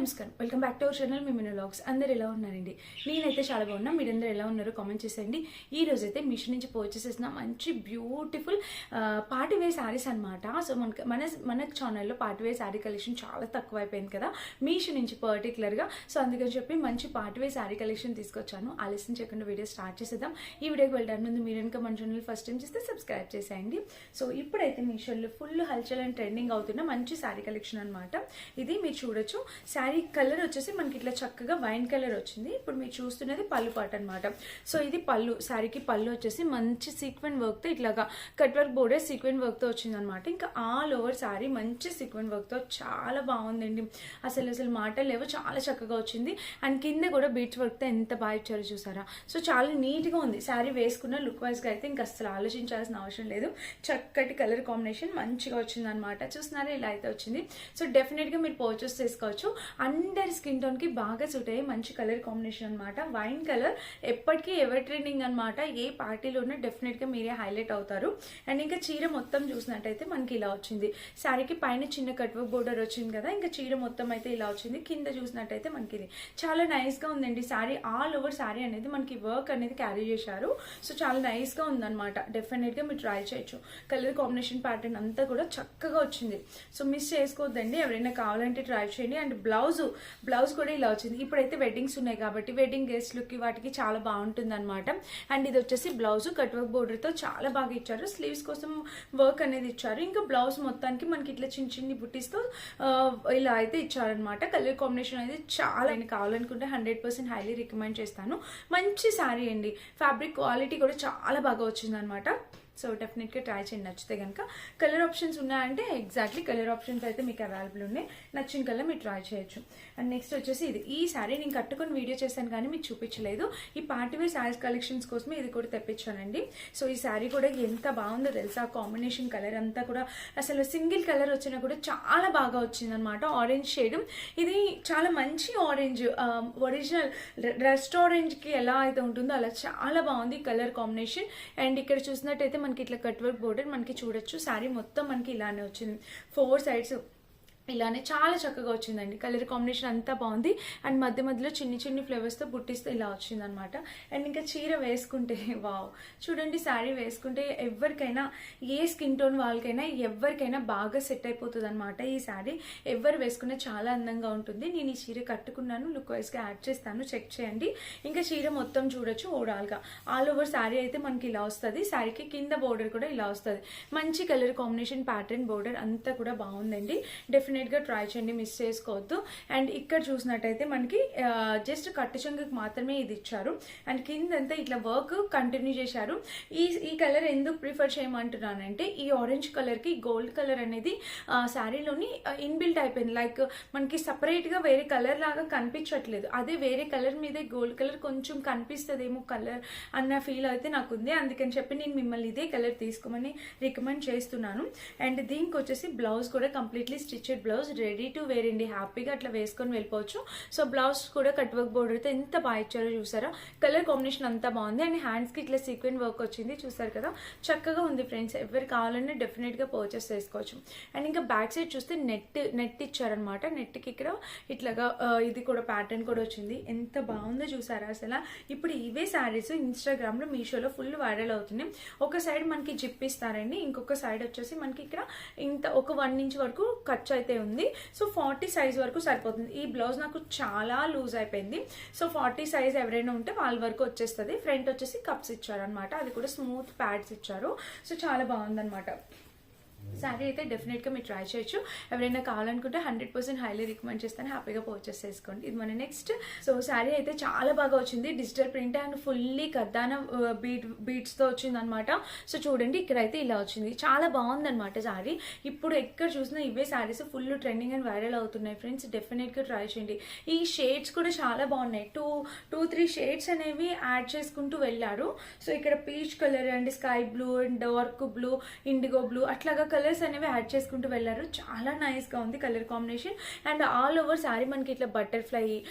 నమస్కారం, welcome back to our channel Mimino vlogs. అందరు ఎలా ఉన్నారండి? నేనైతే చాలా బాగున్నా. మీరందరూ ఎలా ఉన్నారో కామెంట్ చేసేయండి. ఈ రోజైతే మిషన్ నుంచి పర్చేస్ చేసిన మంచి బ్యూటిఫుల్ పార్టీ వేర్ శారీస్ అనమాట. సో మన ఛానల్లో పార్టీ వేర్ శారీ కలెక్షన్ చాలా తక్కువ అయిపోయింది కదా మీషో నుంచి పర్టికులర్గా. సో అందుకని చెప్పి మంచి పార్టీ వేర్ శారీ కలెక్షన్ తీసుకొచ్చాను. ఆలస్యం చేయకుండా వీడియో స్టార్ట్ చేసేద్దాం. ఈ వీడియోకి వెళ్ళడానికి ముందు మీరు కనుక మన ఛానల్ ఫస్ట్ టైం చేస్తే సబ్స్క్రైబ్ చేసేయండి. సో ఇప్పుడైతే మీషోలో ఫుల్ హల్చల్ అండ్ ట్రెండింగ్ అవుతున్న మంచి శారీ కలెక్షన్ అనమాట. ఇది మీరు చూడొచ్చు. శారీ కలర్ వచ్చేసి మనకి ఇట్లా చక్కగా వైన్ కలర్ వచ్చింది. ఇప్పుడు మీరు చూస్తున్నది పళ్ళు పాట అనమాట. సో ఇది పళ్ళు, శారీకి పళ్ళు వచ్చేసి మంచి సీక్వెన్ వర్క్ తో ఇట్లాగా cut work border sequin work తో వచ్చింది అనమాట. ఇంకా ఆల్ ఓవర్ శారీ మంచి సీక్వెన్ వర్క్ తో చాలా బాగుందండి. అసలు మాటలు లేవు, చాలా చక్కగా వచ్చింది. అండ్ కింద కూడా బీచ్ వర్క్ తో ఎంత బాగా ఇచ్చారో చూసారా. సో చాలా నీట్ గా ఉంది శారీ. వేసుకున్న లుక్ వైజ్ గా అయితే ఇంకా అసలు ఆలోచించాల్సిన అవసరం లేదు. చక్కటి కలర్ కాంబినేషన్ మంచిగా వచ్చింది అనమాట. చూస్తున్నారా, ఇలా అయితే వచ్చింది. సో డెఫినెట్ గా మీరు పర్చేస్ చేసుకోవచ్చు. అందరి స్కిన్ టోన్ కి బాగా సూట్ అయ్యే మంచి కలర్ కాంబినేషన్ అనమాట. వైన్ కలర్ ఎప్పటికీ ఎవర్ ట్రెండింగ్ అనమాట. ఏ పార్టీలో ఉన్నా డెఫినెట్ గా మీరే హైలైట్ అవుతారు. అండ్ ఇంకా చీర మొత్తం చూసినట్టయితే మనకి ఇలా వచ్చింది. శారీకి పైన చిన్న కట్ వర్క్ బోర్డర్ వచ్చింది కదా, ఇంకా చీర మొత్తం అయితే ఇలా వచ్చింది. కింద చూసినట్టయితే మనకి ఇది చాలా నైస్ గా ఉందండి. శారీ ఆల్ ఓవర్ శారీ అనేది మనకి వర్క్ అనేది క్యారీ చేశారు. సో చాలా నైస్ గా ఉందన్నమాట. డెఫినెట్ గా మీరు ట్రై చేయొచ్చు. కలర్ కాంబినేషన్ ప్యాటర్న్ అంతా కూడా చక్కగా వచ్చింది. సో మిస్ చేసుకోవద్దండి, ఎవరైనా కావాలంటే ట్రై చేయండి. అండ్ బ్లౌజ్ కూడా ఇలా వచ్చింది. ఇప్పుడైతే వెడ్డింగ్స్ ఉన్నాయి కాబట్టి వెడ్డింగ్ గెస్ట్లకి వాటికి చాలా బాగుంటుంది అనమాట. అండ్ ఇది వచ్చేసి బ్లౌజ్ కట్ వర్క్ బోర్డర్ తో చాలా బాగా ఇచ్చారు. స్లీవ్స్ కోసం వర్క్ అనేది ఇచ్చారు. ఇంకా బ్లౌజ్ మొత్తానికి మనకి ఇట్లా చిన్న చిన్ని బుట్టీస్ తో ఇలా అయితే ఇచ్చారనమాట. కలర్ కాంబినేషన్ అయితే చాలా కావాలనుకుంటే 100% హైలీ రికమెండ్ చేస్తాను. మంచి శారీ అండి. ఫ్యాబ్రిక్ క్వాలిటీ కూడా చాలా బాగా వచ్చింది అనమాట. సో డెఫినెట్గా ట్రై చేయండి. నచ్చితే కనుక కలర్ ఆప్షన్స్ ఉన్నాయంటే ఎగ్జాక్ట్లీ కలర్ ఆప్షన్స్ అయితే మీకు అవైలబుల్ ఉన్నాయి. నచ్చిన కలర్ మీరు ట్రై చేయొచ్చు. అండ్ నెక్స్ట్ వచ్చేసి ఇది. ఈ శారీ నేను కట్టుకొని వీడియో చేశాను కానీ మీకు చూపించలేదు. ఈ పార్టీవేర్ శారీస్ కలెక్షన్స్ కోసమే ఇది కూడా తెప్పించానండి. సో ఈ శారీ కూడా ఎంత బాగుందో తెలుసా. కాంబినేషన్ కలర్ అంతా కూడా అసలు సింగిల్ కలర్ వచ్చినా కూడా చాలా బాగా వచ్చిందనమాట. Orange shade. ఇది చాలా మంచి ఆరెంజ్, ఒరిజినల్ రెస్టారెంట్ కి ఎలా అయితే ఉంటుందో అలా చాలా బాగుంది కలర్ కాంబినేషన్. అండ్ ఇక్కడ చూసినట్టయితే మనకి ఇట్లా కట్ వర్క్ బోర్డర్ మనకి చూడొచ్చు. శారీ మొత్తం మనకి ఇలానే వచ్చింది. 4 సైడ్స్ ఇలానే చాలా చక్కగా వచ్చిందండి. కలర్ కాంబినేషన్ అంతా బాగుంది. అండ్ మధ్య మధ్యలో చిన్ని చిన్ని ఫ్లేవర్స్ తో బుట్టిస్తే ఇలా వచ్చింది అనమాట. అండ్ ఇంకా చీర వేసుకుంటే వావ్, చూడండి శారీ వేసుకుంటే ఎవరికైనా ఏ స్కిన్ టోన్ వాళ్ళకైనా ఎవరికైనా బాగా సెట్ అయిపోతుంది అనమాట. ఈ శారీ ఎవరు వేసుకున్నా చాలా అందంగా ఉంటుంది. నేను ఈ చీర కట్టుకున్నాను, లుక్ వైజ్ గా యాడ్ చేస్తాను, చెక్ చేయండి. ఇంకా చీర మొత్తం చూడొచ్చు. ఓవరాల్ గా ఆల్ ఓవర్ శారీ అయితే మనకి ఇలా వస్తుంది. శారీకి కింద బోర్డర్ కూడా ఇలా వస్తుంది. మంచి కలర్ కాంబినేషన్ ప్యాటర్న్ బోర్డర్ అంతా కూడా బాగుందండి. డెఫినెట్ గా ట్రై చేయండి, మిస్ చేసుకోవద్దు. అండ్ ఇక్కడ చూసినట్టయితే మనకి జస్ట్ కట్టు చెంగుకి మాత్రమే ఇది ఇచ్చారు. అండ్ కిందంతా ఇట్లా వర్క్ కంటిన్యూ చేశారు. ఈ కలర్ ఎందుకు ప్రిఫర్ చేయమంటున్నానంటే ఈ ఆరెంజ్ కలర్ కి గోల్డ్ కలర్ అనేది శారీలోని ఇన్బిల్ట్ అయిపోయింది. లైక్ మనకి సపరేట్ గా వేరే కలర్ లాగా కనిపించట్లేదు. అదే వేరే కలర్ మీద గోల్డ్ కలర్ కొంచెం కనిపిస్తుందేమో కలర్ అన్న ఫీల్ అయితే నాకు ఉంది. అందుకని చెప్పి నేను మిమ్మల్ని ఇదే కలర్ తీసుకోమని రికమెండ్ చేస్తున్నాను. అండ్ దీనికి వచ్చేసి బ్లౌజ్ కూడా completely stitched blouse, ready to wear అండి. హ్యాపీగా అట్లా వేసుకొని వెళ్ళిపోవచ్చు. సో బ్లౌజ్ కూడా కట్ వర్క్ బోర్డర్ అయితే ఎంత బాగా ఇచ్చారో చూసారా. కలర్ కాంబినేషన్ అంతా బాగుంది. అండ్ హ్యాండ్స్ కి ఇట్లా సీక్వెన్ వర్క్ వచ్చింది, చూసారు కదా. చక్కగా ఉంది ఫ్రెండ్స్. ఎవరు కావాలన్నా డెఫినెట్ గా పర్చేస్ చేసుకోవచ్చు. అండ్ ఇంకా బ్యాక్ సైడ్ చూస్తే నెట్ ఇచ్చారనమాట. నెట్ కి ఇక్కడ ఇట్లాగా ఇది కూడా ప్యాటర్న్ కూడా వచ్చింది. ఎంత బాగుందో చూసారా అసలు. ఇప్పుడు ఇవే శారీస్ ఇన్స్టాగ్రామ్ లో మీషోలో ఫుల్ వైరల్ అవుతున్నాయి. ఒక సైడ్ మనకి జిప్ ఇస్తారండి, ఇంకొక సైడ్ వచ్చేసి మనకి ఇక్కడ ఇంత ఒక 1 ఇంచ్ వరకు ఖర్చు అయితే ఉంది. సో 40 సైజ్ వరకు సరిపోతుంది. ఈ బ్లౌజ్ నాకు చాలా లూజ్ అయిపోయింది. సో 40 సైజ్ ఎవరైనా ఉంటే వాళ్ళ వరకు వచ్చేస్తుంది. ఫ్రంట్ వచ్చేసి కప్స్ ఇచ్చారనమాట. అది కూడా స్మూత్ ప్యాడ్స్ ఇచ్చారు. సో చాలా బాగుందనమాట. శారీ అయితే డెఫినెట్ గా మీరు ట్రై చేయొచ్చు. ఎవరైనా కావాలనుకుంటే 100% హైలీ రికమెండ్ చేస్తాను. హ్యాపీగా పర్చేస్ చేసుకోండి. ఇది మన నెక్స్ట్. సో శారీ అయితే చాలా బాగా వచ్చింది. డిజిటల్ ప్రింట్ అండ్ ఫుల్లీ కర్దాన బీడ్స్ తో వచ్చింది అనమాట. సో చూడండి, ఇక్కడ అయితే ఇలా వచ్చింది. చాలా బాగుంది అనమాట శారీ. ఇప్పుడు ఎక్కడ చూసినా ఇవే saris full trending and viral అవుతున్నాయి ఫ్రెండ్స్. డెఫినెట్ గా ట్రై చేయండి. ఈ షేడ్స్ కూడా చాలా బాగున్నాయి. 2-3 షేడ్స్ అనేవి యాడ్ చేసుకుంటూ వెళ్ళారు. సో ఇక్కడ peach colour and sky blue and dark blue, IndiGo blue అట్లాగా కలర్స్ అనేవి యాడ్ చేసుకుంటూ వెళ్ళారు. చాలా నైస్గా ఉంది colour combination. And all over sari మనకి ఇట్లా బటర్ఫ్లై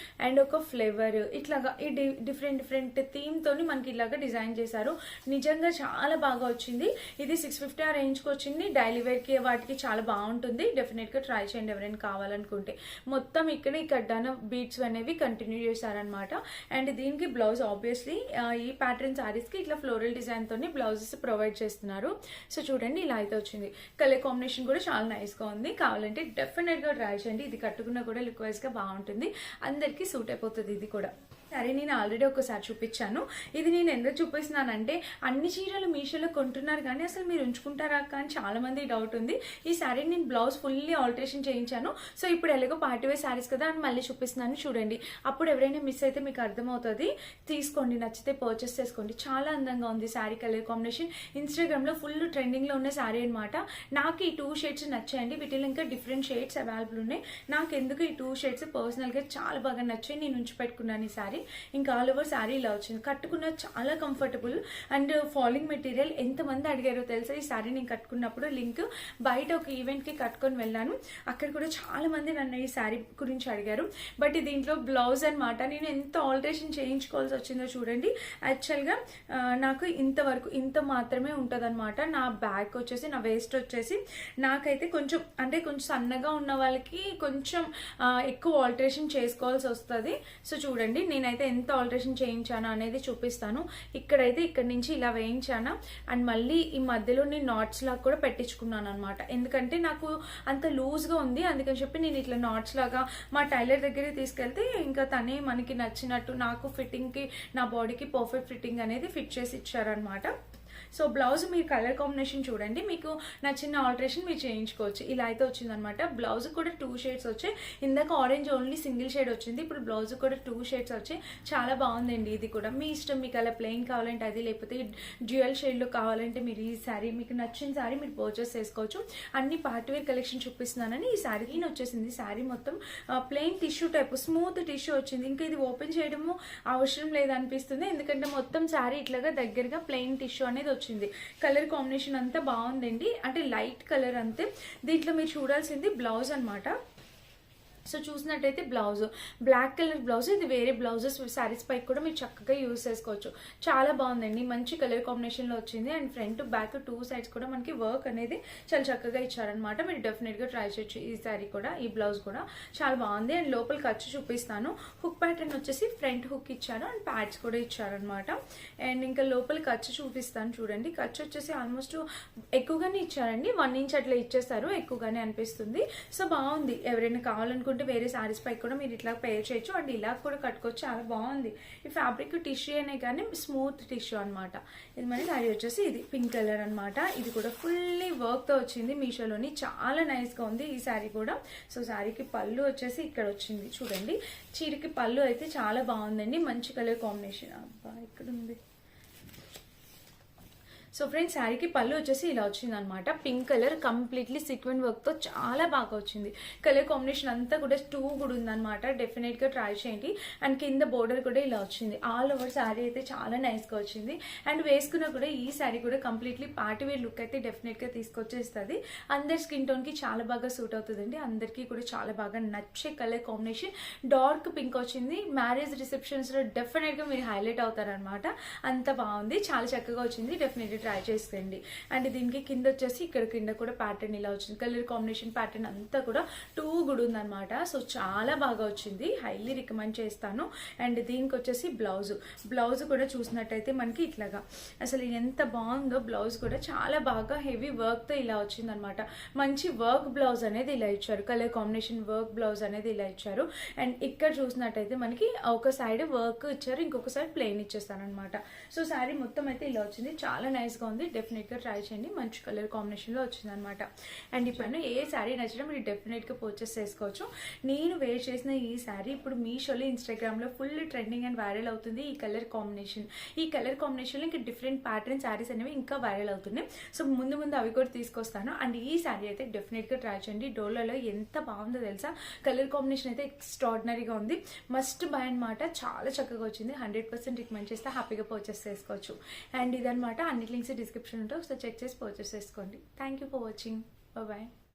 అండ్ ఒక ఫ్లేవర్ ఇట్లాగా ఈ డిఫరెంట్ థీమ్తోని మనకి ఇలాగా డిజైన్ చేశారు. నిజంగా చాలా బాగా వచ్చింది. ఇది 650 ఆ రేంజ్కి వచ్చింది. డైలీ వేర్కి వాటికి చాలా బాగుంటుంది. డెఫినెట్గా ట్రై చేయండి ఎవరైనా కావాలనుకుంటే. మొత్తం ఇక్కడ ఈ కడ్డాన బీట్స్ అనేవి కంటిన్యూ చేశారనమాట. అండ్ దీనికి బ్లౌజ్ ఆబ్వియస్లీ ఈ ప్యాటర్న్ శారీస్కి ఇట్లా ఫ్లోరల్ డిజైన్తో బ్లౌజెస్ ప్రొవైడ్ చేస్తున్నారు. సో చూడండి ఇలా అయితే వచ్చింది. కలర్ కాంబినేషన్ కూడా చాలా నైస్గా ఉంది. కావాలంటే డెఫినెట్గా ట్రై చేయండి. ఇది కట్టుకున్నా కూడా లుక్ వైజ్గా బాగుంటుంది. అందరికీ సూట్ అయిపోతుంది ఇది కూడా. సరే, నేను ఆల్రెడీ ఒకసారి చూపించాను. ఇది నేను ఎందుకు చూపిస్తున్నానంటే అన్ని చీరలు మీషోలో కొంటున్నారు కానీ అసలు మీరు ఉంచుకుంటారా అని చాలా మంది డౌట్ ఉంది. ఈ శారీ నేను బ్లౌజ్ ఫుల్లీ ఆల్టరేషన్ చేయించాను. సో ఇప్పుడు ఎలాగో పార్టీవేర్ శారీస్ కదా అని మళ్ళీ చూపిస్తున్నాను చూడండి. అప్పుడు ఎవరైనా మిస్ అయితే మీకు అర్థమవుతుంది. తీసుకోండి, నచ్చితే పర్చేస్ చేసుకోండి. చాలా అందంగా ఉంది శారీ కలర్ కాంబినేషన్. ఇన్స్టాగ్రామ్లో ఫుల్ ట్రెండింగ్లో ఉన్న శారీ అనమాట. నాకు ఈ 2 షేడ్స్ నచ్చాయండి. వీటిలో ఇంకా డిఫరెంట్ షేడ్స్ అవైలబుల్ ఉన్నాయి. నాకు ఎందుకు ఈ 2 షేడ్స్ పర్సనల్గా చాలా బాగా నచ్చాయి. నేను ఉంచి పెట్టుకున్నాను ఈ శారీ. ఇంకా ఆల్ ఓవర్ శారీ ఇలా వచ్చింది. కట్టుకున్న చాలా కంఫర్టబుల్ అండ్ ఫాలింగ్ మెటీరియల్. ఎంతమంది అడిగారో తెలుసా ఈ శారీ నేను కట్టుకున్నప్పుడు. లింక్ బయట ఒక ఈవెంట్కి కట్టుకొని వెళ్ళాను. అక్కడ కూడా చాలా మంది నన్ను ఈ శారీ గురించి అడిగారు. బట్ దీంట్లో బ్లౌజ్ అనమాట. నేను ఎంత ఆల్టరేషన్ చేయించుకోవాల్సి వచ్చిందో చూడండి. యాక్చువల్గా నాకు ఇంత మాత్రమే ఉంటుంది అనమాట. నా బ్యాక్ వచ్చేసి, నా వేస్ట్ వచ్చేసి నాకైతే కొంచెం సన్నగా ఉన్న వాళ్ళకి కొంచెం ఎక్కువ ఆల్టరేషన్ చేసుకోవాల్సి వస్తుంది. సో చూడండి నేనైతే ఎంత ఆల్టరేషన్ చేయించాను అనేది చూపిస్తాను. ఇక్కడైతే ఇక్కడ నుంచి ఇలా వేయించాను. అండ్ మళ్ళీ ఈ మధ్యలో నేను నాట్స్ లాగా కూడా పెట్టించుకున్నాను అనమాట. ఎందుకంటే నాకు అంత లూజ్గా ఉంది. అందుకని చెప్పి నేను ఇట్లా నాట్స్ లాగా మా టైలర్ దగ్గరికి తీసుకెళ్తే ఇంకా తనే మనకి నచ్చినట్టు నాకు ఫిట్టింగ్కి, నా బాడీకి పర్ఫెక్ట్ ఫిట్టింగ్ అనేది ఫిట్ చేసి ఇచ్చారనమాట. సో బ్లౌజ్ మీరు కలర్ కాంబినేషన్ చూడండి. మీకు నచ్చిన ఆల్టరేషన్ మీరు చేయించుకోవచ్చు. ఇలా అయితే వచ్చిందనమాట. బ్లౌజ్ కూడా 2 షేడ్స్ వచ్చాయి. ఇందాక ఆరెంజ్ ఓన్లీ సింగిల్ షేడ్ వచ్చింది. ఇప్పుడు బ్లౌజ్ కూడా 2 షేడ్స్ వచ్చాయి. చాలా బాగుందండి. ఇది కూడా మీ ఇష్టం. మీకు అలా ప్లెయిన్ కావాలంటే అది, లేకపోతే డ్యూయల్ షేడ్లో కావాలంటే మీరు ఈ శారీ, మీకు నచ్చిన శారీ మీరు పర్చేస్ చేసుకోవచ్చు. అన్ని పార్టీవేర్ కలెక్షన్ చూపిస్తున్నానని ఈ శారీ వచ్చేసింది. శారీ మొత్తం plain tissue type smooth tissue వచ్చింది. ఇంకా ఇది ఓపెన్ చేయడము అవసరం లేదనిపిస్తుంది. ఎందుకంటే మొత్తం శారీ ఇట్లాగా దగ్గరగా ప్లెయిన్ టిష్యూ అనేది వచ్చింది. కలర్ కాంబినేషన్ అంతా బాగుందండి. అంటే లైట్ కలర్ అంతే. దీంట్లో మీరు చూడాల్సింది బ్లౌజ్ అనమాట. సో చూసినట్టయితే బ్లౌజ్ బ్లాక్ కలర్ బ్లౌజ్. ఇది వేరే బ్లౌజెస్ శారీస్ పైకి కూడా మీరు చక్కగా యూజ్ చేసుకోవచ్చు. చాలా బాగుందండి. మంచి కలర్ కాంబినేషన్లో వచ్చింది. అండ్ ఫ్రంట్ బ్యాక్ 2 సైడ్స్ కూడా మనకి వర్క్ అనేది చాలా చక్కగా ఇచ్చారనమాట. మీరు డెఫినెట్గా ట్రై చేయొచ్చు. ఈ శారీ కూడా, ఈ బ్లౌజ్ కూడా చాలా బాగుంది. అండ్ లోపల ఖర్చు చూపిస్తాను. హుక్ ప్యాటర్న్ వచ్చేసి ఫ్రంట్ హుక్ ఇచ్చారు అండ్ ప్యాడ్స్ కూడా ఇచ్చారనమాట. అండ్ ఇంకా లోపల ఖర్చు చూపిస్తాను చూడండి. ఖర్చు వచ్చేసి ఆల్మోస్ట్ ఎక్కువగానే ఇచ్చారండి. 1 ఇంచ్ అట్లా ఇచ్చేస్తారు. ఎక్కువగానే అనిపిస్తుంది. సో బాగుంది. ఎవరైనా కావాలనుకుంటే వేరే శారీస్ పై కూడా మీరు ఇట్లా పేర్ చేయొచ్చు. అండ్ ఇలా కూడా కట్టుకోవచ్చు. చాలా బాగుంది. ఈ ఫ్యాబ్రిక్ టిష్యూ అనే కానీ స్మూత్ టిష్యూ అనమాట. ఇది మరి శారీ వచ్చేసి ఇది పింక్ కలర్ అనమాట. ఇది కూడా ఫుల్లీ వర్క్తో వచ్చింది మీషోలోని. చాలా నైస్గా ఉంది ఈ శారీ కూడా. సో శారీకి పళ్ళు వచ్చేసి ఇక్కడ వచ్చింది చూడండి. చీరకి పళ్ళు అయితే చాలా బాగుందండి. మంచి కలర్ కాంబినేషన్. అబ్బా ఇక్కడ ఉంది. సో ఫ్రెండ్స్ శారీకి పళ్ళు వచ్చేసి ఇలా వచ్చింది అనమాట. పింక్ కలర్ కంప్లీట్లీ సీక్వెంట్ వర్క్తో చాలా బాగా వచ్చింది. కలర్ కాంబినేషన్ అంతా కూడా 2 కూడా ఉందన్నమాట. డెఫినెట్గా ట్రై చేయండి. అండ్ కింద బోర్డర్ కూడా ఇలా వచ్చింది. ఆల్ ఓవర్ శారీ అయితే చాలా నైస్గా వచ్చింది. అండ్ వేసుకున్నా కూడా ఈ శారీ కూడా కంప్లీట్లీ పార్టీవేర్ లుక్ అయితే డెఫినెట్గా తీసుకొచ్చేస్తుంది. అందరి స్కిన్ టోన్కి చాలా బాగా సూట్ అవుతుందండి. అందరికీ కూడా చాలా బాగా నచ్చే కలర్ కాంబినేషన్. డార్క్ పింక్ వచ్చింది. మ్యారేజ్ రిసెప్షన్స్లో డెఫినెట్గా మీరు హైలైట్ అవుతారనమాట. అంత బాగుంది. చాలా చక్కగా వచ్చింది. డెఫినెట్గా ట్రై చేసేయండి. అండ్ దీనికి కింద వచ్చేసి ఇక్కడ కింద కూడా ప్యాటర్న్ ఇలా వచ్చింది. కలర్ కాంబినేషన్ ప్యాటర్న్ అంతా కూడా 2 కూడా ఉందన్నమాట. సో చాలా బాగా వచ్చింది. హైలీ రికమెండ్ చేస్తాను. అండ్ దీనికి వచ్చేసి బ్లౌజ్ కూడా చూసినట్టయితే మనకి ఇట్లాగా అసలు ఎంత బాగుందో. బ్లౌజ్ కూడా చాలా బాగా హెవీ వర్క్తో ఇలా వచ్చింది అనమాట. మంచి వర్క్ బ్లౌజ్ అనేది ఇలా ఇచ్చారు. కలర్ కాంబినేషన్ వర్క్ బ్లౌజ్ అనేది ఇలా ఇచ్చారు. అండ్ ఇక్కడ చూసినట్టయితే మనకి ఒక సైడ్ వర్క్ ఇచ్చారు, ఇంకొక సైడ్ ప్లెయిన్ ఇచ్చేస్తారనమాట. సో శారీ మొత్తం అయితే ఇలా వచ్చింది. చాలా నైస్గా ఉంది. డెఫినెట్గా ట్రై చేయండి. మంచి కలర్ కాంబినేషన్లో వచ్చింది అనమాట. అండ్ ఇప్పుడు ఏ శారీ నచ్చినా మీరు డెఫినెట్గా పర్చేస్ చేసుకోవచ్చు. నేను వేర్ చేసిన ఈ శారీ ఇప్పుడు మీషోలో, ఇన్స్టాగ్రామ్లో ఫుల్ ట్రెండింగ్ అండ్ వైరల్ అవుతుంది. ఈ కలర్ కాంబినేషన్లో ఇంకా డిఫరెంట్ ప్యాటర్న్ శారీస్ అనేవి ఇంకా వైరల్ అవుతున్నాయి. సో ముందు అవి కూడా తీసుకొస్తాను. అండ్ ఈ శారీ అయితే డెఫినెట్గా ట్రై చేయండి. డోలాలో ఎంత బాగుందో తెలుసా. కలర్ కాంబినేషన్ అయితే ఎక్స్ట్రాడినరీగా ఉంది. మస్ట్ బై అనమాట. చాలా చక్కగా వచ్చింది. 100% రికమెండ్ చేస్తే హ్యాపీగా పర్చేస్ చేసుకోవచ్చు. అండ్ ఇదనమాట. అన్ని లింక్స్ డిస్క్రిప్షన్ ఉంటే ఒకసారి చెక్ చేసి పర్చేస్ చేసుకోండి. Thank you for watching. Bye.